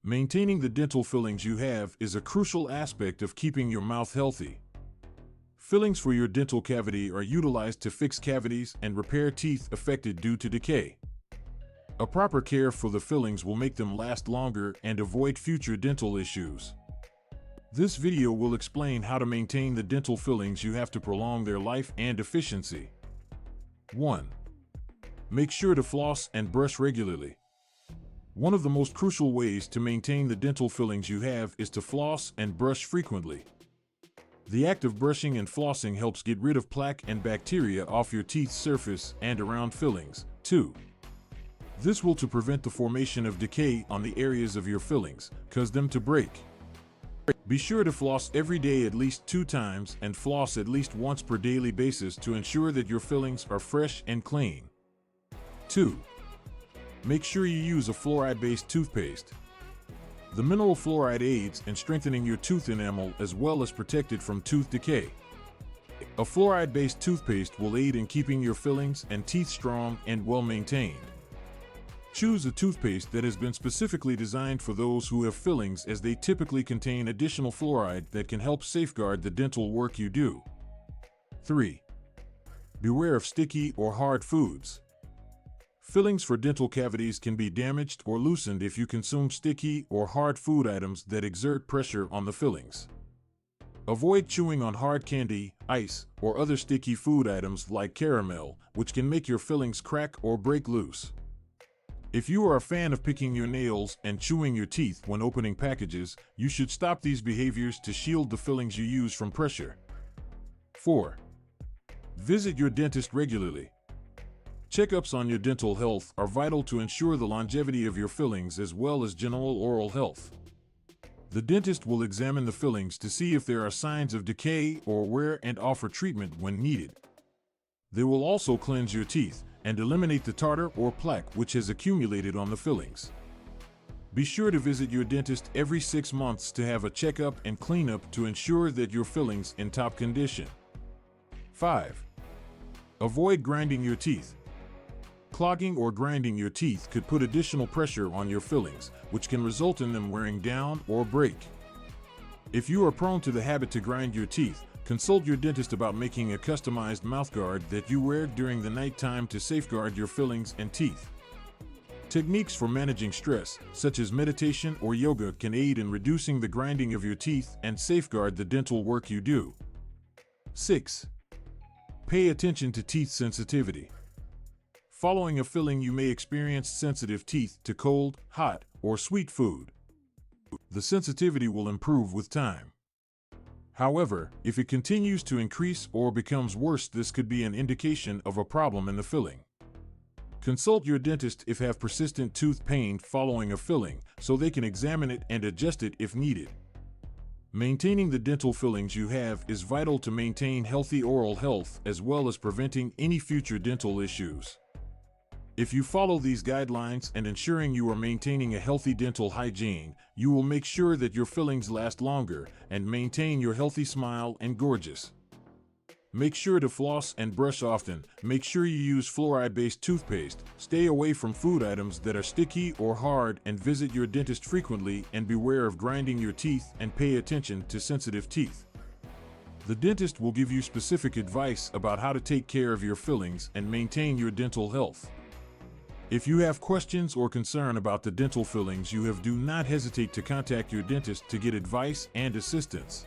Maintaining the dental fillings you have is a crucial aspect of keeping your mouth healthy. Fillings for your dental cavity are utilized to fix cavities and repair teeth affected due to decay. A proper care for the fillings will make them last longer and avoid future dental issues. This video will explain how to maintain the dental fillings you have to prolong their life and efficiency. 1. Make sure to floss and brush regularly. One of the most crucial ways to maintain the dental fillings you have is to floss and brush frequently. The act of brushing and flossing helps get rid of plaque and bacteria off your teeth's surface and around fillings. 2. This will prevent the formation of decay on the areas of your fillings, cause them to break. Be sure to floss every day at least 2 times and floss at least once per daily basis to ensure that your fillings are fresh and clean. 2. Make sure you use a fluoride-based toothpaste. The mineral fluoride aids in strengthening your tooth enamel as well as protect it from tooth decay. A fluoride-based toothpaste will aid in keeping your fillings and teeth strong and well maintained. Choose a toothpaste that has been specifically designed for those who have fillings, as they typically contain additional fluoride that can help safeguard the dental work you do. 3. Beware of sticky or hard foods. Fillings for dental cavities can be damaged or loosened if you consume sticky or hard food items that exert pressure on the fillings. Avoid chewing on hard candy, ice, or other sticky food items like caramel, which can make your fillings crack or break loose. If you are a fan of picking your nails and chewing your teeth when opening packages, you should stop these behaviors to shield the fillings you use from pressure. 4. Visit your dentist regularly. Checkups on your dental health are vital to ensure the longevity of your fillings as well as general oral health. The dentist will examine the fillings to see if there are signs of decay or wear and offer treatment when needed. They will also cleanse your teeth and eliminate the tartar or plaque which has accumulated on the fillings. Be sure to visit your dentist every 6 months to have a checkup and cleanup to ensure that your fillings in top condition. 5. Avoid grinding your teeth. Clogging or grinding your teeth could put additional pressure on your fillings, which can result in them wearing down or break. If you are prone to the habit to grind your teeth, consult your dentist about making a customized mouthguard that you wear during the nighttime to safeguard your fillings and teeth. Techniques for managing stress, such as meditation or yoga, can aid in reducing the grinding of your teeth and safeguard the dental work you do. 6. Pay attention to teeth sensitivity. Following a filling, you may experience sensitive teeth to cold, hot, or sweet food. The sensitivity will improve with time. However, if it continues to increase or becomes worse, this could be an indication of a problem in the filling. Consult your dentist if you have persistent tooth pain following a filling, so they can examine it and adjust it if needed. Maintaining the dental fillings you have is vital to maintain healthy oral health as well as preventing any future dental issues. If you follow these guidelines and ensuring you are maintaining a healthy dental hygiene, you will make sure that your fillings last longer and maintain your healthy smile and gorgeous. Make sure to floss and brush often. Make sure you use fluoride-based toothpaste. Stay away from food items that are sticky or hard, and visit your dentist frequently, and beware of grinding your teeth and pay attention to sensitive teeth. The dentist will give you specific advice about how to take care of your fillings and maintain your dental health. If you have questions or concern about the dental fillings you have, do not hesitate to contact your dentist to get advice and assistance.